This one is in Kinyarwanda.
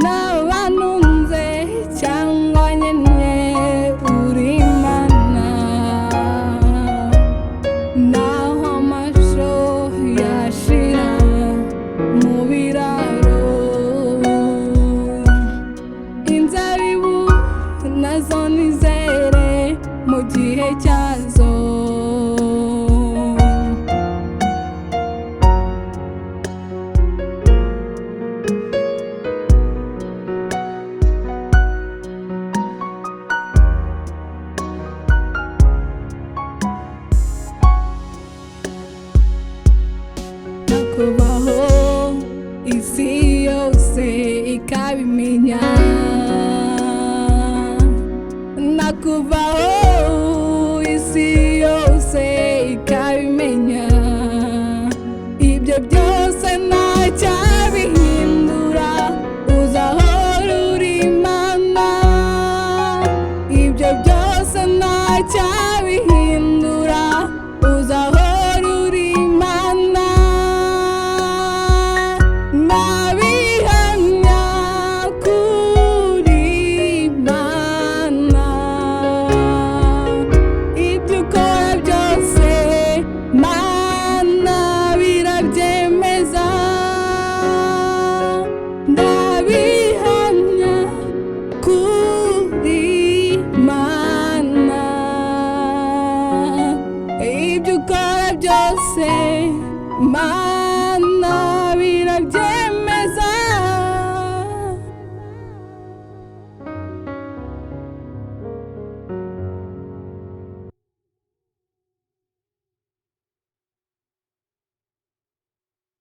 n'abanunze cyangwa nyine uri Imana, naho amashusho yashira mu biraro, inzabibu nazo nizere mu gihe cyazo. Nakubaho isi yose ikabimenya, nakubaho isi yose ikabimenya, ibyo byose ntacyabihindura, uzahora uri Imana, ibyo byose ntacyabihindura, uzahora uri Imana. Nabihamya kuri Imana, ibyo ukora byose Mana birabyemeza, ndabihamya kuri Imana, ibyo ukora byose Mana